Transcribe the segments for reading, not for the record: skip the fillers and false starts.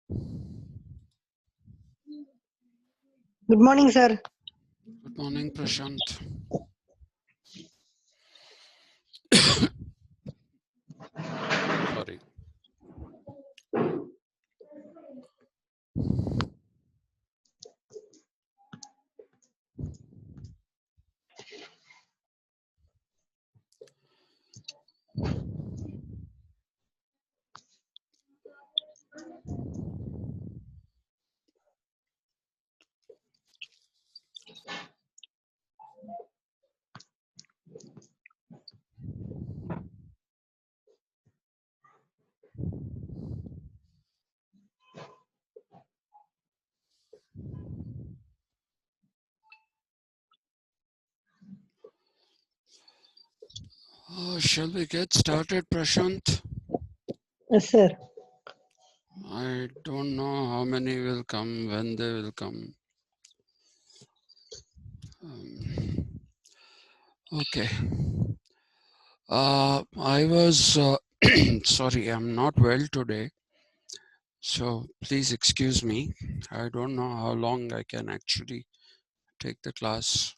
Good morning, sir. Good morning, Prashant. Sorry. Shall we get started, Prashant? Yes, sir. I don't know how many will come, when they will come. Okay. I was, sorry, I'm not well today. So please excuse me. I don't know how long I can actually take the class.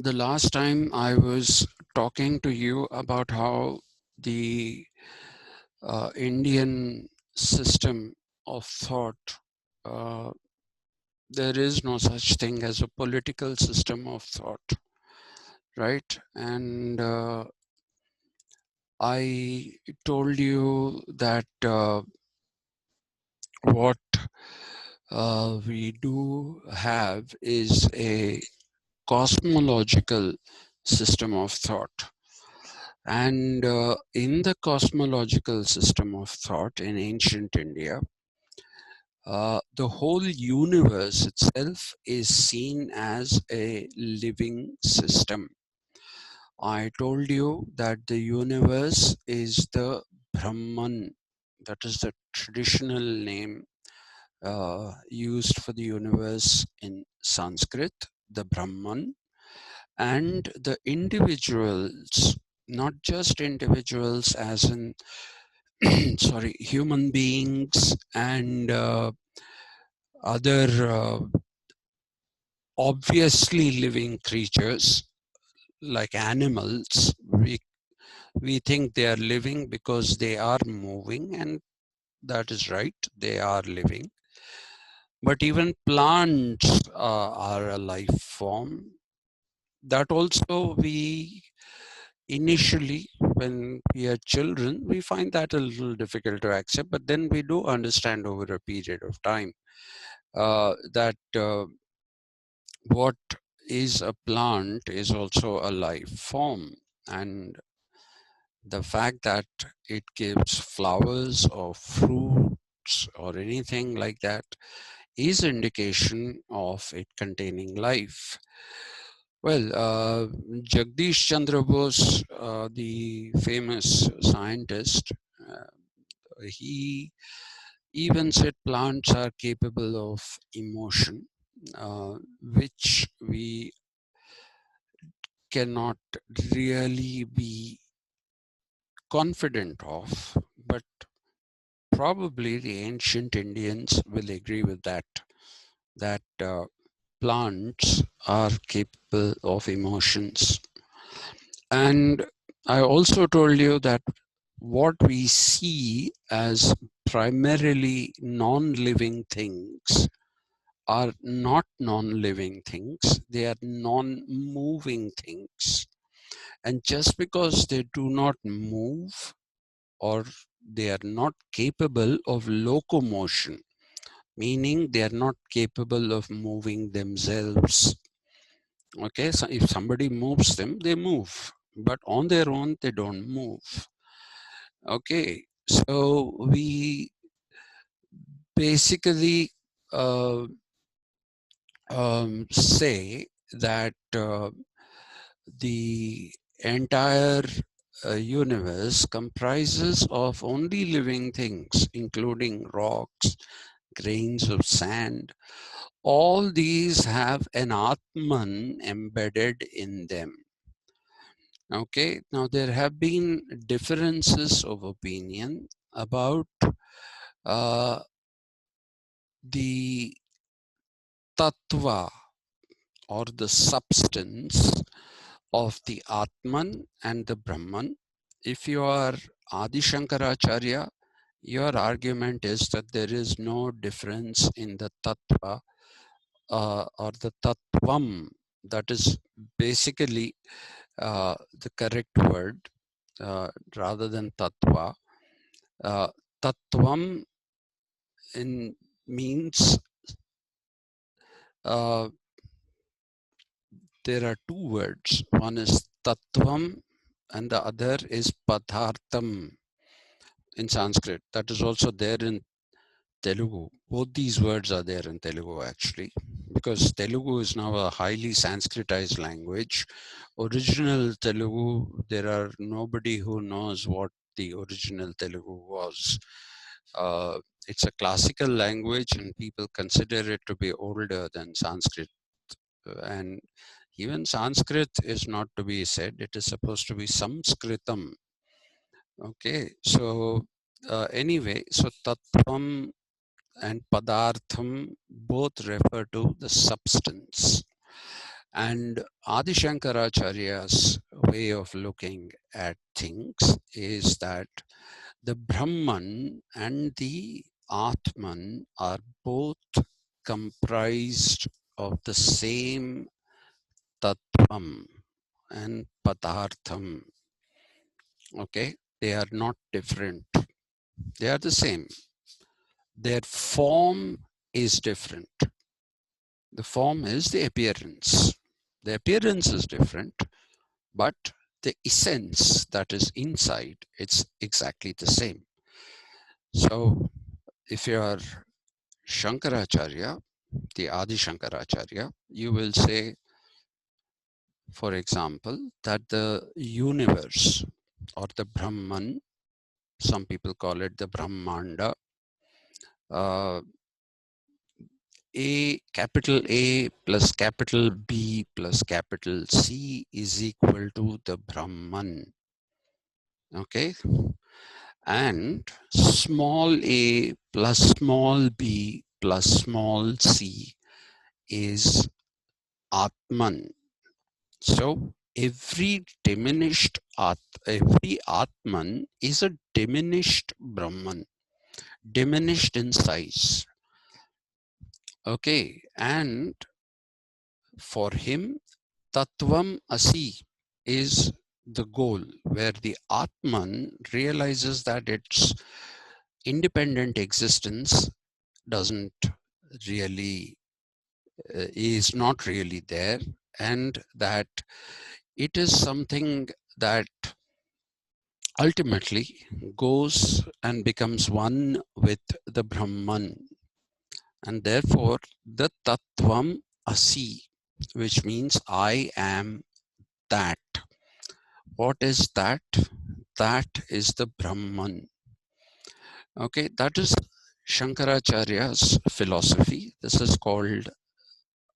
The last time I was talking to you about how the Indian system of thought, there is no such thing as a political system of thought, right? And I told you that what we do have is a cosmological system of thought. And in the cosmological system of thought in ancient India, the whole universe itself is seen as a living system. I told you that the universe is the Brahman, that is the traditional name used for the universe in Sanskrit, the Brahman, and the individuals, not just individuals as in, sorry, human beings and other obviously living creatures like animals. We think they are living because they are moving, and that is right, they are living. But even plants are a life form. That also we initially, when we are children, we find that a little difficult to accept, but then we do understand over a period of time that what is a plant is also a life form. And the fact that it gives flowers or fruits or anything like that is indication of it containing life. Well, Jagdish Chandra Bose, the famous scientist, he even said plants are capable of emotion, which we cannot really be confident of, but probably the ancient Indians will agree with that, that plants are capable of emotions. And I also told you that what we see as primarily non-living things are not non-living things, they are non-moving things. And just because they do not move or they are not capable of locomotion, meaning they are not capable of moving themselves. Okay, so if somebody moves them, they move, but on their own, they don't move. Okay, so we basically say that the entire universe comprises of only living things, including rocks, grains of sand. All these have an Atman embedded in them. Okay, now there have been differences of opinion about the tattva or the substance of the Atman and the Brahman. If you are Adi Shankaracharya, your argument is that there is no difference in the tattva or the tattvam. That is basically the correct word rather than tattva. Tattvam in means uh, there are two words. One is tattvam and the other is padartham in Sanskrit. That is also there in Telugu. Both these words are there in Telugu actually, because Telugu is now a highly Sanskritized language. Original Telugu, there are nobody who knows what the original Telugu was. It's a classical language and people consider it to be older than Sanskrit. And even Sanskrit is not to be said, it is supposed to be Samskritam. Okay, so anyway, so Tattvam and Padartham both refer to the substance. And Adi Shankaracharya's way of looking at things is that the Brahman and the Atman are both comprised of the same Tattvam and Padartham. Okay, they are not different. They are the same. Their form is different. The form is the appearance. The appearance is different, but the essence that is inside, it's exactly the same. So if you are Shankaracharya, the Adi Shankaracharya, you will say, for example, that the universe or the Brahman, some people call it the Brahmanda, capital A plus capital B plus capital C is equal to the Brahman. Okay. And small a plus small b plus small c is Atman. So every every Atman is a diminished Brahman, diminished in size. Okay, and for him, Tattvam Asi is the goal, where the Atman realizes that its independent existence doesn't really, is not really there, and that it is something that ultimately goes and becomes one with the Brahman. And therefore, the Tattvam Asi, which means I am that. What is that? That is the Brahman. Okay, that is Shankaracharya's philosophy. This is called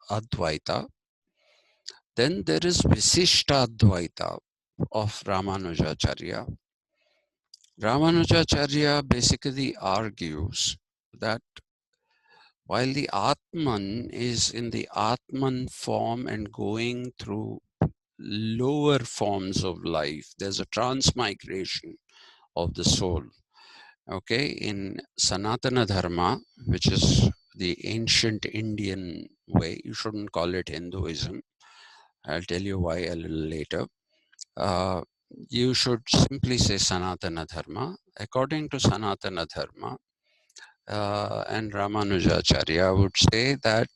Advaita. Then there is Visishtaadvaita of Ramanujacharya. Ramanujacharya basically argues that while the Atman is in the Atman form and going through lower forms of life, there's a transmigration of the soul. Okay, in Sanatana Dharma, which is the ancient Indian way, you shouldn't call it Hinduism. I'll tell you why a little later. You should simply say Sanatana Dharma. According to Sanatana Dharma, and Ramanujacharya would say that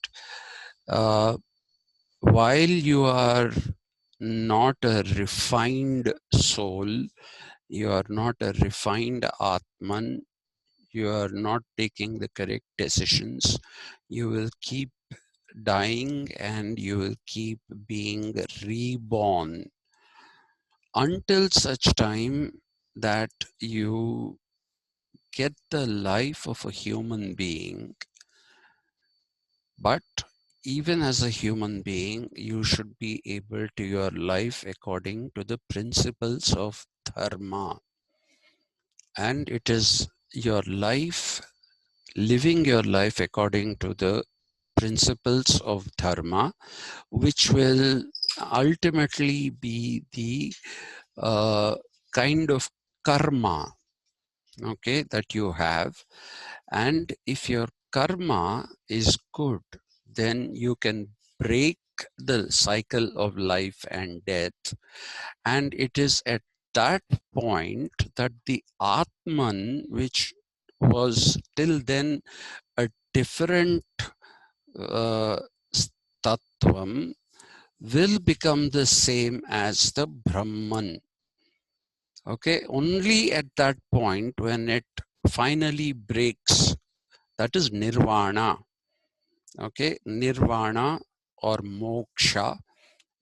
while you are not a refined soul, you are not a refined Atman, you are not taking the correct decisions, you will keep dying and you will keep being reborn until such time that you get the life of a human being. But even as a human being, you should be able to your life according to the principles of dharma. and it is your life, living your life according to the principles of dharma, which will ultimately be the kind of karma, okay, that you have. And if your karma is good, then you can break the cycle of life and death. And it is at that point that the Atman, which was till then a different uh, tattvam, will become the same as the Brahman. Okay, only at that point when it finally breaks, that is nirvana. Okay, nirvana or moksha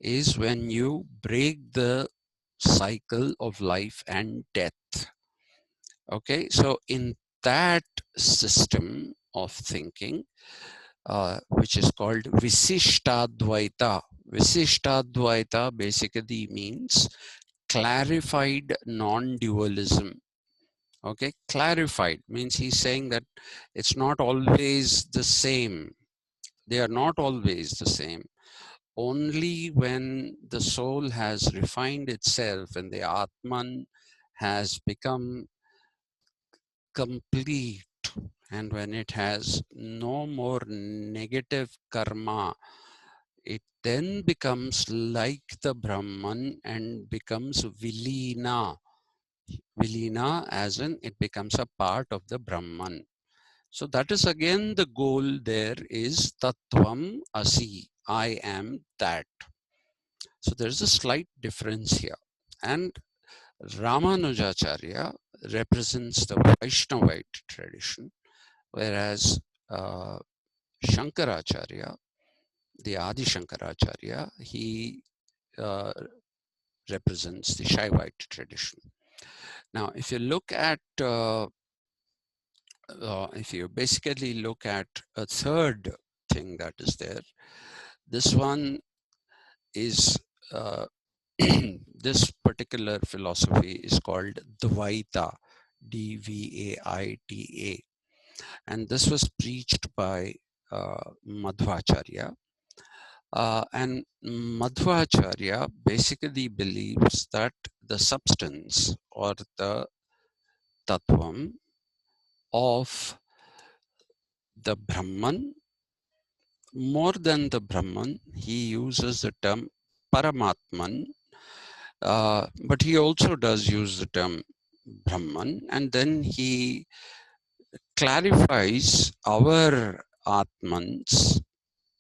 is when you break the cycle of life and death. Okay, so in that system of thinking, which is called Visishtaadvaita. Visishtaadvaita basically means clarified non-dualism. Okay, clarified means he's saying that it's not always the same. They are not always the same. Only when the soul has refined itself and the Atman has become complete, and when it has no more negative karma, it then becomes like the Brahman and becomes Vilina. Vilina as in it becomes a part of the Brahman. So that is again the goal there is Tattvam Asi. I am that. So there's a slight difference here. And Ramanujacharya represents the Vaishnavite tradition, whereas Shankaracharya, the Adi Shankaracharya, he uh, represents the Shaivite tradition. Now, if you look at, if you basically look at a third thing that is there, this one is, this particular philosophy is called Dvaita, Dvaita. And this was preached by Madhvacharya. And Madhvacharya basically believes that the substance or the tattvam of the Brahman, more than the Brahman, he uses the term Paramatman, but he also does use the term Brahman, and then he clarifies our Atmans,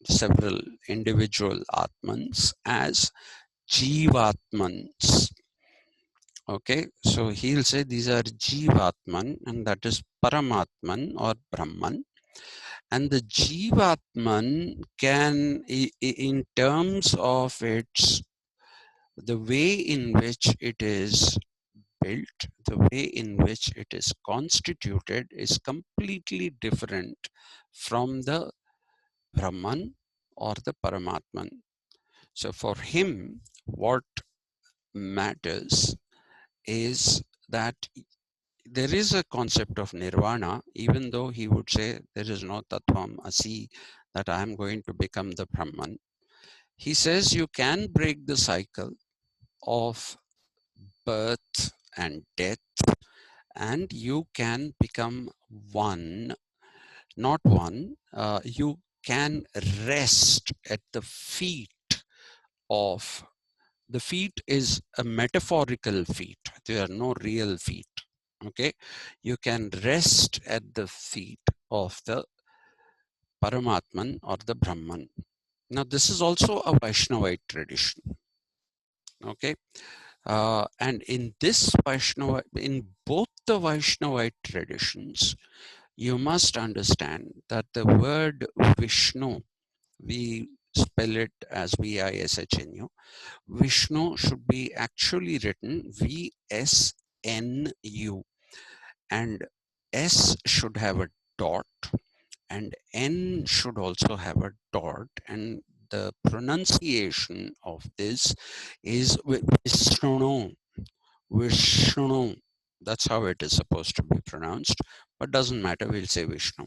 several individual Atmans, as Jivatmans. Okay, so he'll say these are Jivatman, and that is Paramatman or Brahman. And the Jivatman can, in terms of its, the way in which it is built, the way in which it is constituted is completely different from the Brahman or the Paramatman. So for him, what matters is that there is a concept of nirvana, even though he would say there is no tattvam asi, that I am going to become the Brahman. He says you can break the cycle of birth and death, and you can become one, not one, you can rest at the feet of, the feet is a metaphorical feet. There are no real feet. Okay, you can rest at the feet of the Paramatman or the Brahman. Now, this is also a Vaishnavite tradition. Okay, and in this Vaishnava, in both the Vaishnavite traditions, you must understand that the word Vishnu, we spell it as Vishnu. Vishnu should be actually written Vsnu, and S should have a dot, and N should also have a dot, and the pronunciation of this is Vishnu, Vishnu. That's how it is supposed to be pronounced, but doesn't matter, we'll say Vishnu.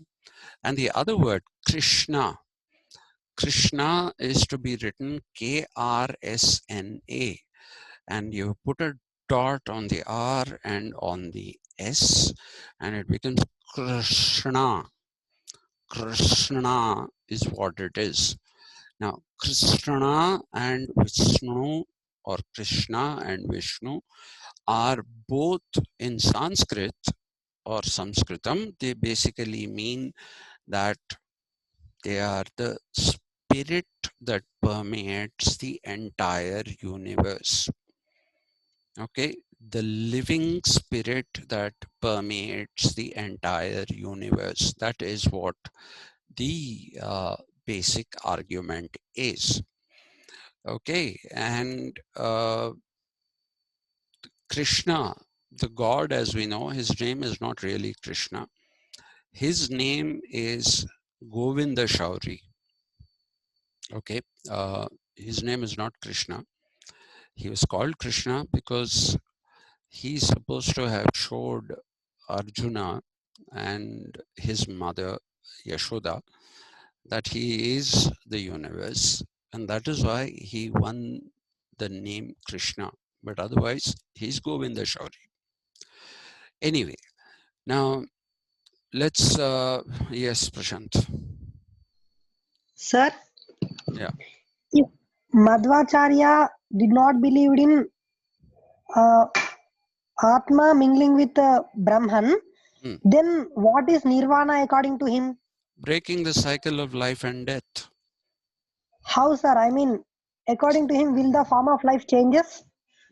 And the other word, Krishna. Krishna is to be written K-R-S-N-A, and you put a dot on the R and on the S, and it becomes Krishna. Krishna is what it is. Now, Krishna and Vishnu, or Krishna and Vishnu, are both in Sanskrit or Sanskritam. They basically mean that they are the spirit that permeates the entire universe. Okay, the living spirit that permeates the entire universe. That is what the basic argument is. Okay, and Krishna, the God, as we know, his name is not really Krishna. His name is Govinda Shauri. Okay, his name is not Krishna. He was called Krishna because he's supposed to have showed Arjuna and his mother Yashoda that he is the universe, and that is why he won the name Krishna. But otherwise, he's Govinda Shauri. Anyway, now let's, yes, Prashant. Sir, Yeah. if Madhvacharya did not believe in uh, Atma mingling with Brahman, Hmm. then what is nirvana according to him? Breaking the cycle of life and death. How, sir? I mean, according to him, will the form of life changes?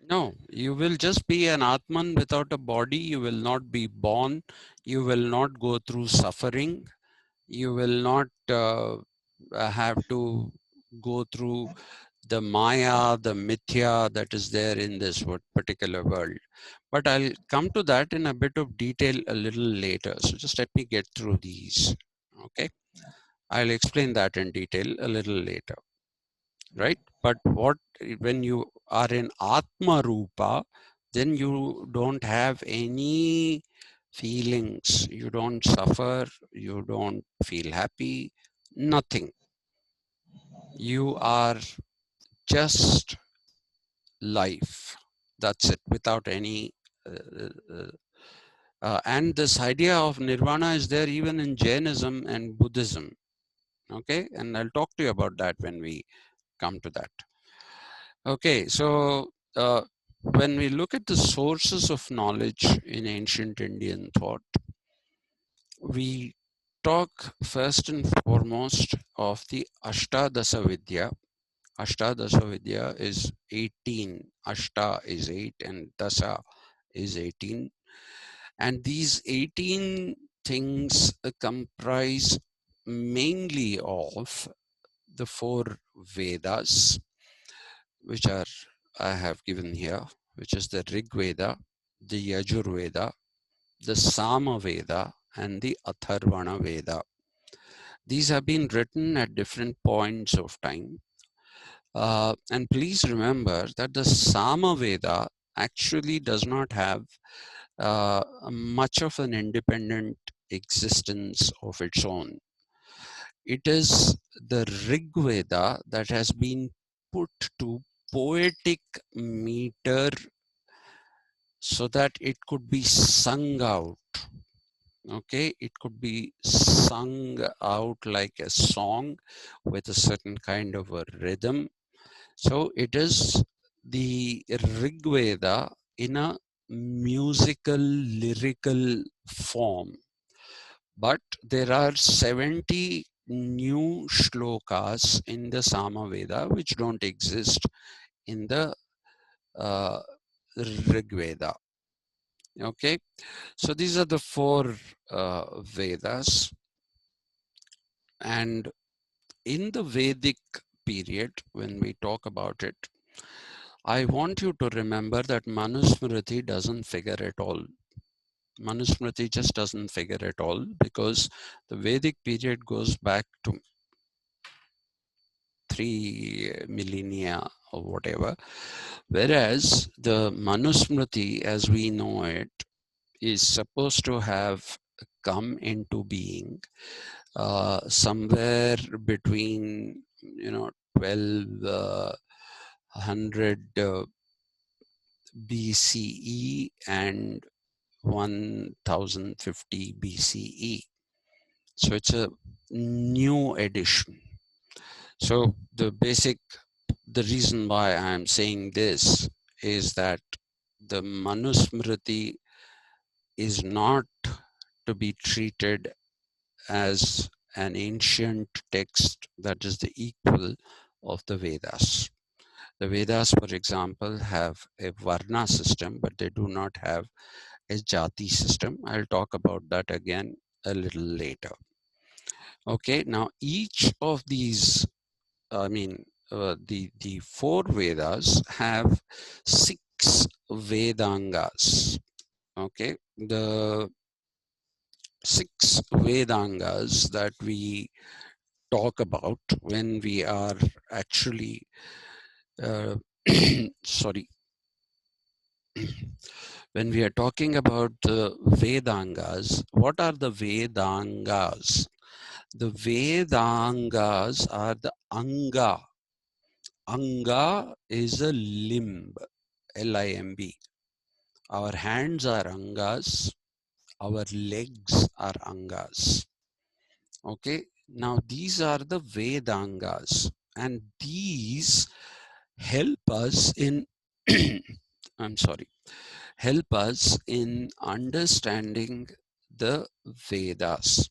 No, you will just be an Atman without a body. You will not be born. You will not go through suffering. You will not have to go through the Maya, the Mithya that is there in this particular world. But I'll come to that in a bit of detail a little later. So just let me get through these. Okay. I'll explain that in detail a little later. Right. But when you are in Atma Rupa, then you don't have any feelings. You don't suffer. You don't feel happy. Nothing. You are just life. That's it, without any. And this idea of nirvana is there even in Jainism and Buddhism. Okay, and I'll talk to you about that when we come to that. Okay, so when we look at the sources of knowledge in ancient Indian thought, we talk first and foremost of the Ashtadasa Vidya. Ashtadasa Vidya is 18. Ashta is 8 and Dasa is 18. And these 18 things comprise mainly of the 4 Vedas, which are I have given here, which is the Rig Veda, the Yajur Veda, the Sama Veda, and the Atharvana Veda. These have been written at different points of time. And please remember that the Sama Veda actually does not have much of an independent existence of its own. It is the Rig Veda that has been put to poetic meter so that it could be sung out. Okay, it could be sung out like a song with a certain kind of a rhythm. So it is the Rig Veda in a musical, lyrical form. But there are 70 new shlokas in the Sama Veda which don't exist in the Rig Veda. Okay, so these are the 4 Vedas, and in the Vedic period, when we talk about it, I want you to remember that Manusmriti doesn't figure at all. Manusmriti just doesn't figure at all because the Vedic period goes back to 3 millennia or whatever, whereas the Manusmriti as we know it is supposed to have come into being somewhere between 1200 BCE and 1050 BCE. So it's a new edition. So the reason why I'm saying this is that the Manusmriti is not to be treated as an ancient text that is the equal of the Vedas. The Vedas, for example, have a Varna system, but they do not have a Jati system. I'll talk about that again a little later. Okay, now each of these, the four Vedas have 6 Vedangas. Okay, the 6 Vedangas that we talk about when we are actually uh, sorry, when we are talking about the Vedangas. What are the Vedangas? The Vedangas are the Anga. Anga is a limb, Limb. Our hands are Angas, our legs are Angas. Okay, now these are the Vedangas, and these help us in I'm sorry, help us in understanding the Vedas.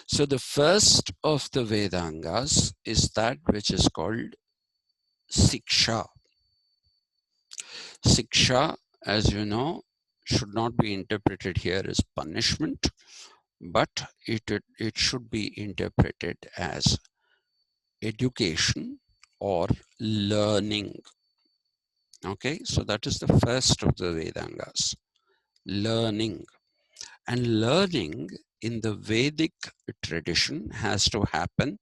So the first of the Vedangas is that which is called Siksha. Siksha, as you know, should not be interpreted here as punishment, but it should be interpreted as education or learning. Okay, so that is the first of the Vedangas, learning. And learning in the Vedic tradition has to happen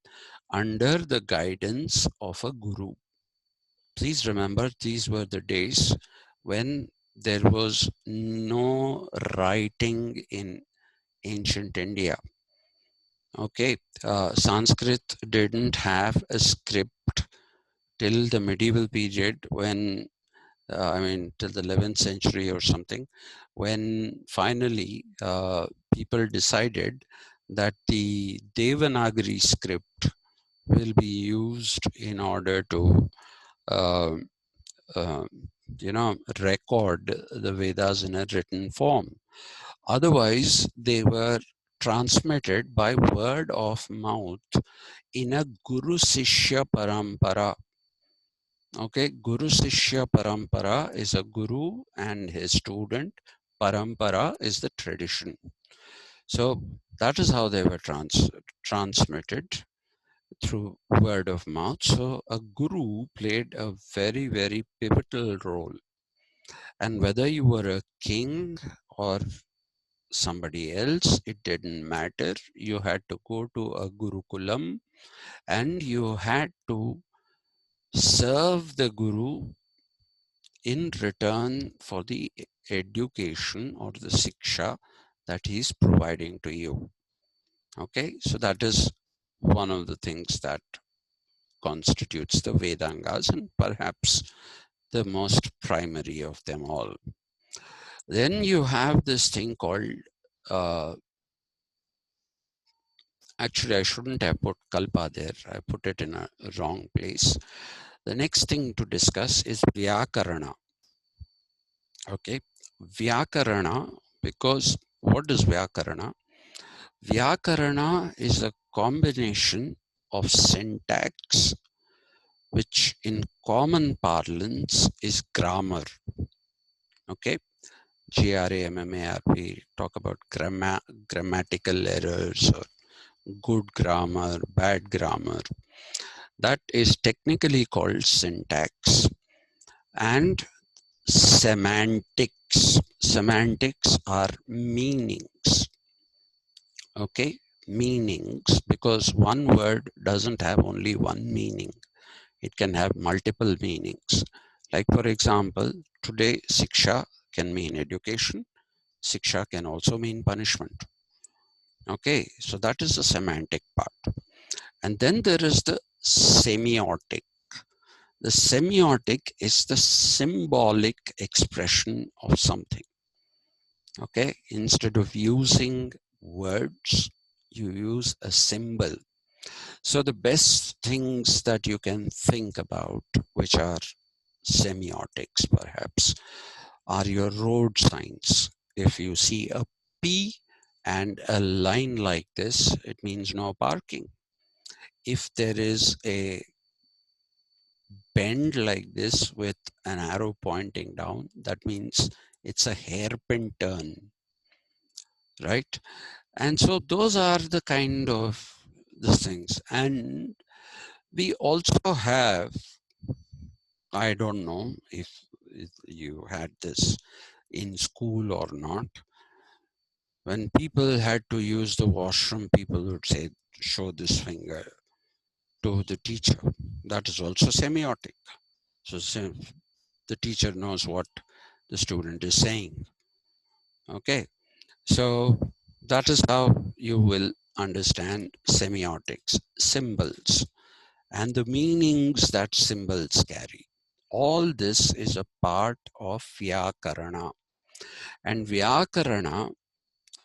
under the guidance of a guru. Please remember, these were the days when there was no writing in ancient India. Okay, Sanskrit didn't have a script till the medieval period when till the 11th century or something, when finally people decided that the Devanagari script will be used in order to, uh, uh, record the Vedas in a written form. Otherwise, they were transmitted by word of mouth in a Guru Sishya Parampara. Okay, Guru Sishya Parampara is a guru and his student. Parampara is the tradition. So that is how they were transmitted through word of mouth. So a guru played a very, very pivotal role. And whether you were a king or somebody else, it didn't matter. You had to go to a Gurukulam and you had to serve the guru in return for the education or the siksha that he is providing to you. Okay, so that is one of the things that constitutes the Vedangas and perhaps the most primary of them all. Then you have this thing called, actually I shouldn't have put Kalpa there, I put it in a wrong place. The next thing to discuss is Vyakarana. Okay, Vyakarana, because what is Vyakarana? Vyakarana is a combination of syntax, which in common parlance is grammar. Okay, GRAMMAR, we talk about grammatical errors or good grammar, bad grammar. That is technically called syntax. And semantics. Semantics are meanings. Okay, meanings, because one word doesn't have only one meaning. It can have multiple meanings. Like for example, today Siksha can mean education. Siksha can also mean punishment. Okay, so that is the semantic part. And then there is the semiotic. The semiotic is the symbolic expression of something. Okay, instead of using words, you use a symbol. So the best things that you can think about, which are semiotics perhaps, are your road signs. If you see a P and a line like this, it means no parking. If there is a bend like this with an arrow pointing down, that means it's a hairpin turn, right? And so those are the kind of the things. And we also have, I don't know if you had this in school or not, when people had to use the washroom, people would say, show this finger to the teacher. That is also semiotic. So the teacher knows what the student is saying. Okay, so that is how you will understand semiotics, symbols, and the meanings that symbols carry. All this is a part of Vyakarana. And Vyakarana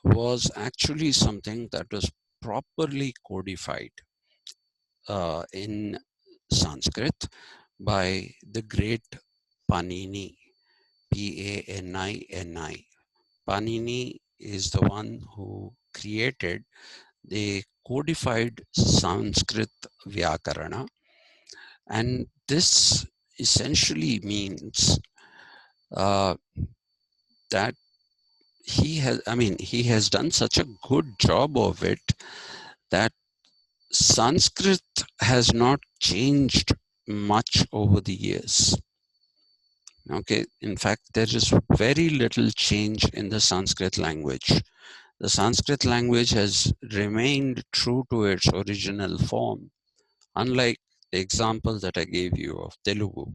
was actually something that was properly codified in Sanskrit by the great Panini, Panini. Panini is the one who created the codified Sanskrit Vyakarana. And this essentially means uh, that he has done such a good job of it that Sanskrit has not changed much over the years. Okay, in fact, there is very little change in the Sanskrit language. The Sanskrit language has remained true to its original form, unlike the example that I gave you of Telugu,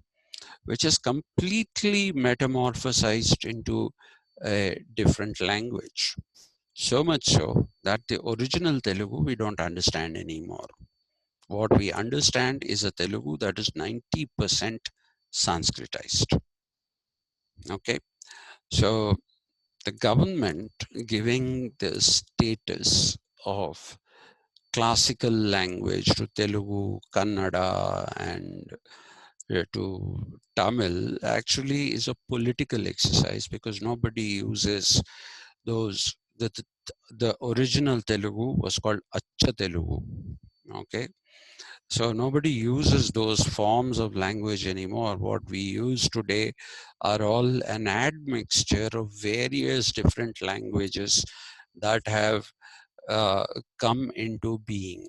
which is completely metamorphosized into a different language. So much so that the original Telugu we don't understand anymore. What we understand is a Telugu that is 90% Sanskritized. Okay, so the government giving the status of classical language to Telugu, Kannada, and to Tamil actually is a political exercise because nobody uses those. The original Telugu was called Acha Telugu. Okay, so nobody uses those forms of language anymore. What we use today are all an admixture of various different languages that have come into being.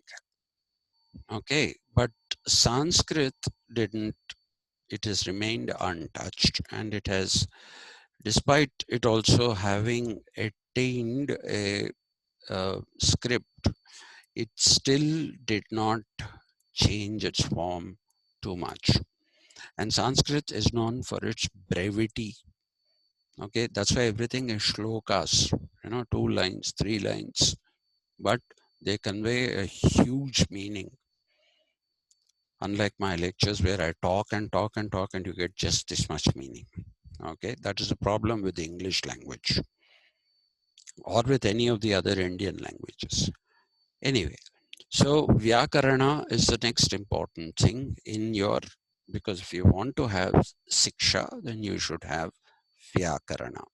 Okay, but Sanskrit didn't, it has remained untouched, and it has, despite it also having attained a script, it still did not change its form too much. And Sanskrit is known for its brevity. Okay, that's why everything is shlokas, 2 lines, 3 lines, but they convey a huge meaning. Unlike my lectures where I talk and talk and talk and you get just this much meaning. Okay, that is a problem with the English language or with any of the other Indian languages. Anyway, so Vyakarana is the next important thing in your, because if you want to have Siksha, then you should have Vyakarana.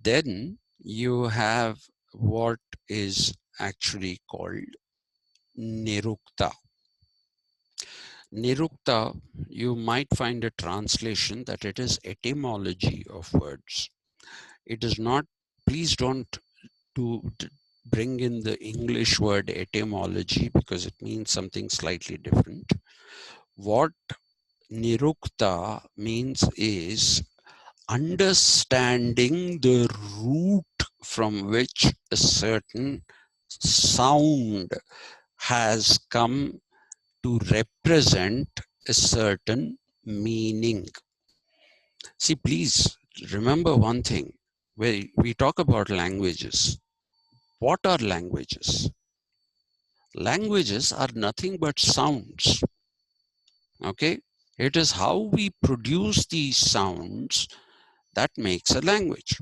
Then you have what is actually called Nirukta. Nirukta, you might find a translation that it is etymology of words. It is not, please don't bring in the English word etymology because it means something slightly different. What Nirukta means is understanding the root from which a certain sound has come to represent a certain meaning. See, please remember one thing. we talk about languages. What are languages? Languages are nothing but sounds. Okay? It is how we produce these sounds that makes a language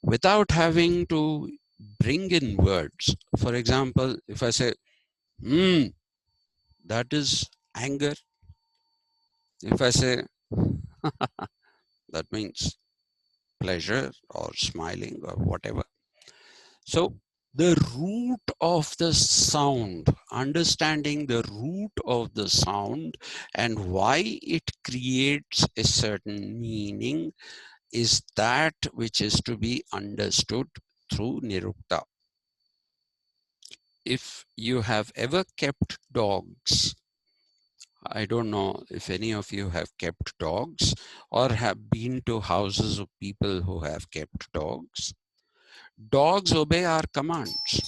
without having to bring in words. For example, if I say, that is anger. If I say, that means pleasure or smiling or whatever. So the root of the sound, understanding the root of the sound and why it creates a certain meaning is that which is to be understood through nirukta. If you have ever kept dogs, I don't know if any of you have kept dogs or have been to houses of people who have kept dogs. Dogs obey our commands.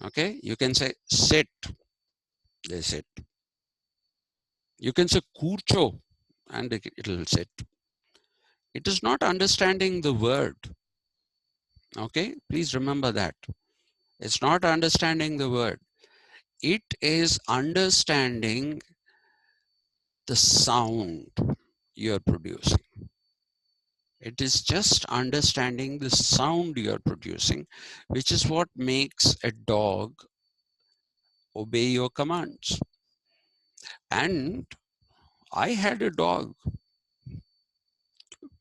Okay, you can say sit, they sit. You can say kurcho, and it'll sit. It is not understanding the word. Okay, please remember that. It's not understanding the word. It is understanding the sound you're producing. It is just understanding the sound you're producing, which is what makes a dog obey your commands. And I had a dog,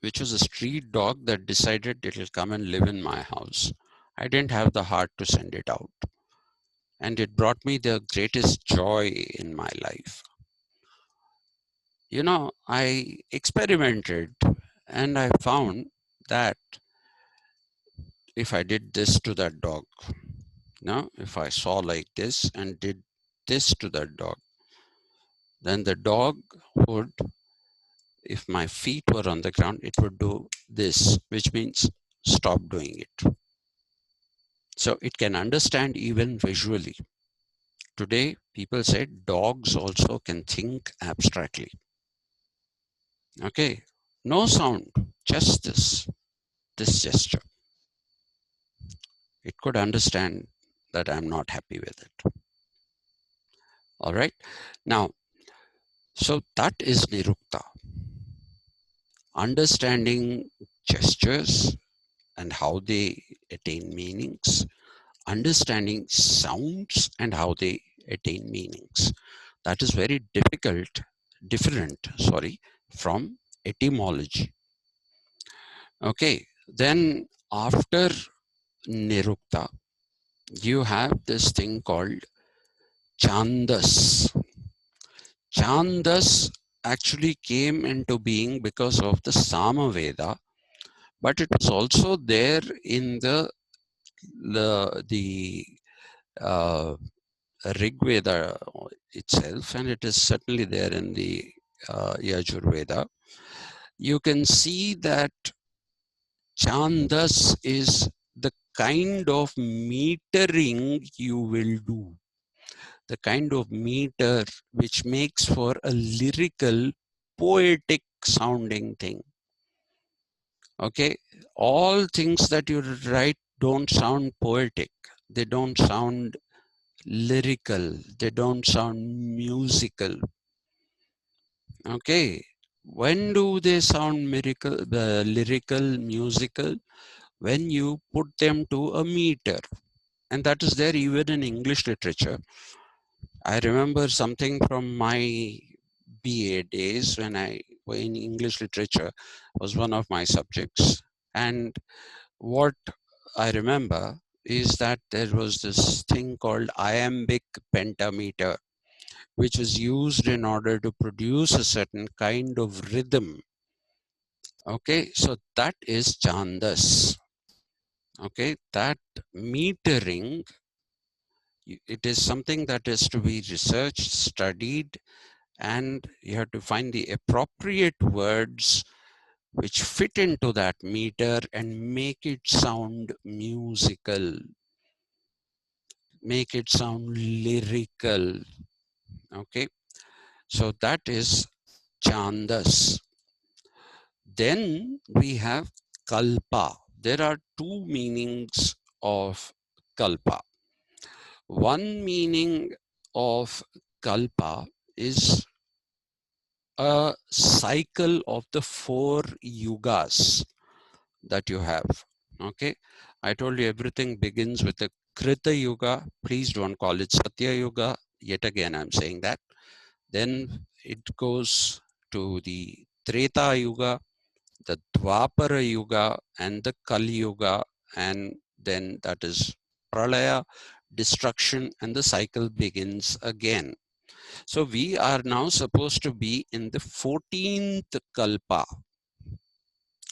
which was a street dog that decided it'll come and live in my house. I didn't have the heart to send it out. And it brought me the greatest joy in my life. You know, I experimented and I found that if I did this to that dog, no, if I saw like this and did this to that dog, then the dog would, if my feet were on the ground, it would do this, which means stop doing it. So it can understand even visually. Today, people say dogs also can think abstractly. Okay, no sound, just this gesture. It could understand that I'm not happy with it. All right. Now, so that is nirukta. Understanding gestures and how they attain meanings, understanding sounds and how they attain meanings. That is very different, from etymology. Okay, then after nirukta, you have this thing called chandas. Chandas actually came into being because of the Samaveda, but it was also there in the Rig Veda itself, and it is certainly there in the Yajurveda. You can see that chandas is the kind of metering you will do, the kind of meter which makes for a lyrical, poetic sounding thing. Okay, all things that you write don't sound poetic, they don't sound lyrical, they don't sound musical. Okay, when do they sound lyrical, musical? When you put them to a meter. And that is there even in English literature. I remember something from my BA days when in English literature was one of my subjects. And what I remember is that there was this thing called iambic pentameter, which is used in order to produce a certain kind of rhythm. Okay, so that is chandas. Okay, that metering, it is something that is to be researched, studied, and you have to find the appropriate words which fit into that meter and make it sound musical, make it sound lyrical. Okay, so that is chandas. Then we have kalpa. There are two meanings of kalpa. One meaning of kalpa is a cycle of the 4 yugas that you have. Okay, I told you everything begins with the Krita Yuga. Please don't call it Satya Yuga. Yet again, I'm saying that. Then it goes to the Treta Yuga, the Dwapara Yuga, and the Kali Yuga, and then that is Pralaya, destruction, and the cycle begins again. So we are now supposed to be in the 14th Kalpa.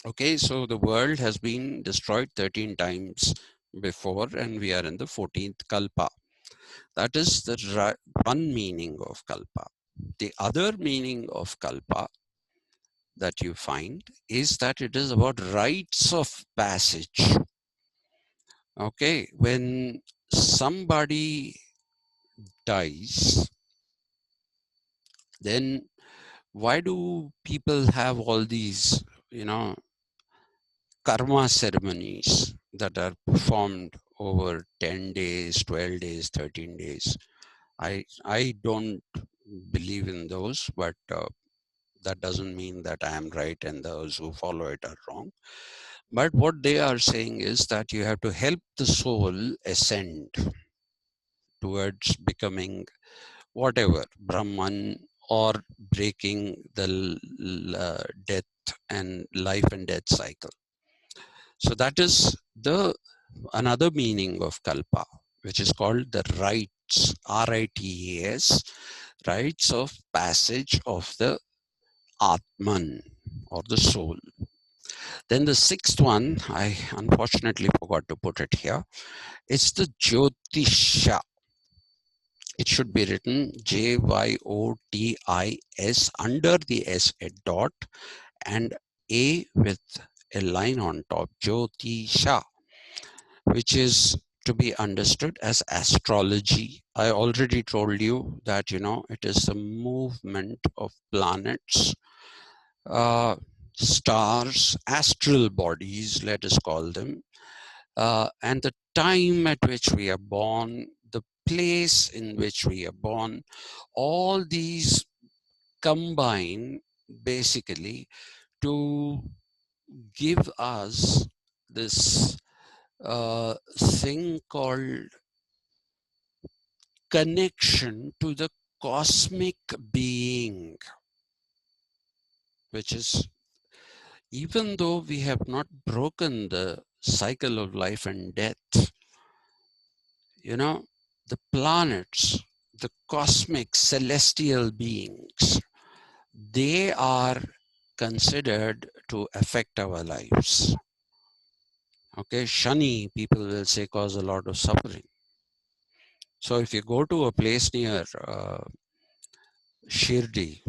Okay, so the world has been destroyed 13 times before, and we are in the 14th Kalpa. That is the one meaning of Kalpa. The other meaning of Kalpa that you find is that it is about rites of passage. Okay, when somebody dies, then why do people have all these, karma ceremonies that are performed over 10 days, 12 days, 13 days? I don't believe in those, but that doesn't mean that I am right and those who follow it are wrong. But what they are saying is that you have to help the soul ascend towards becoming whatever, Brahman, or breaking the death and life and death cycle. So that is the another meaning of kalpa, which is called the rites, rites, rites of passage of the Atman or the soul. Then the sixth one, I unfortunately forgot to put it here. It's the Jyotisha. It should be written Jyotis under the S a dot and A with a line on top, Jyotisha, which is to be understood as astrology. I already told you that, it is the movement of planets, stars, astral bodies, let us call them, and the time at which we are born, the place in which we are born, all these combine basically to give us this thing called connection to the cosmic being, which is, even though we have not broken the cycle of life and death, the planets, the cosmic celestial beings, they are considered to affect our lives. Okay, Shani, people will say, cause a lot of suffering. So if you go to a place near Shirdi,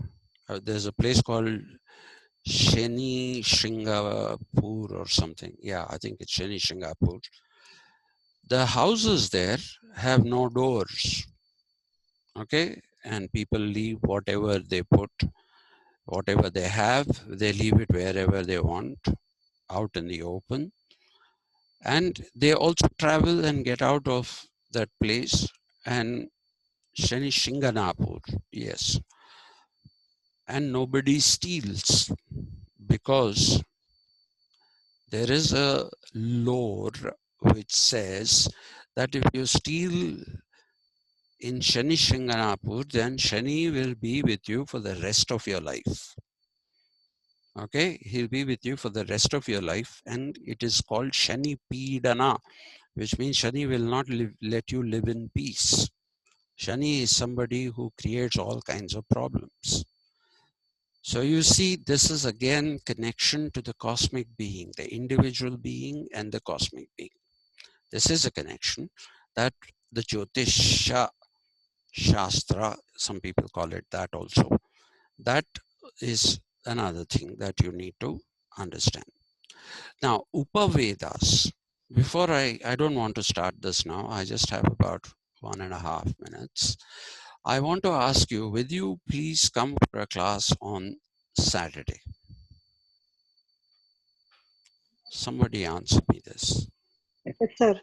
there's a place called Shani Shringapur or something. Yeah, I think it's Shani Shringapur. The houses there have no doors. Okay, and people leave whatever they put, whatever they have, they leave it wherever they want, out in the open. And they also travel and get out of that place. And Shani Shinganapur, yes. And nobody steals, because there is a lore which says that if you steal in Shani Shinganapur, then Shani will be with you for the rest of your life. Okay, he'll be with you for the rest of your life, and it is called Shani Pidana, which means Shani will not let you live in peace. Shani is somebody who creates all kinds of problems. So you see, this is again connection to the cosmic being, the individual being and the cosmic being. This is a connection that the Jyotisha Shastra, some people call it that also, that is another thing that you need to understand. Now, Upavedas, before I don't want to start this now, I just have about 1.5 minutes. I want to ask you, will you please come for a class on Saturday? Somebody answer me this, Yes, sir.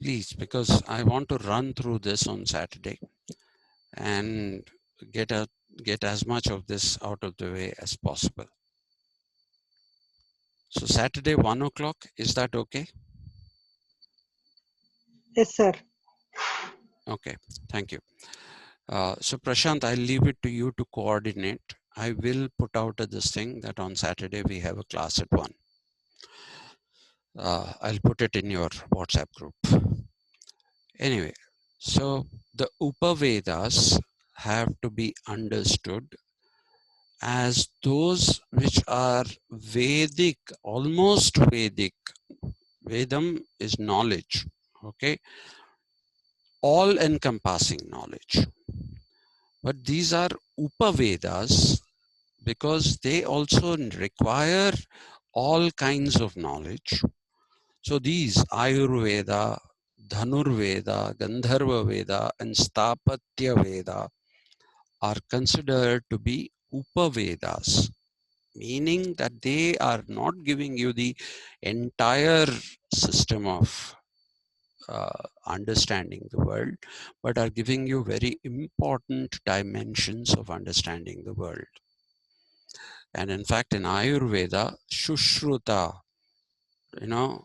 please, because I want to run through this on Saturday and get a get as much of this out of the way as possible. So Saturday 1 o'clock, is that okay? Yes, sir. Okay, thank you. So Prashant, I'll leave it to you to coordinate. I will put out this thing that on Saturday we have a class at 1. I'll put it in your WhatsApp group. Anyway, so the Upavedas have to be understood as those which are Vedic, almost Vedic. Vedam is knowledge, okay? All encompassing knowledge. But these are Upavedas because they also require all kinds of knowledge. So these Ayurveda, Dhanurveda, Gandharva Veda, and Stapatya Veda are considered to be Upavedas, meaning that they are not giving you the entire system of understanding the world, but are giving you very important dimensions of understanding the world. And in fact, in Ayurveda, Shushruta, you know,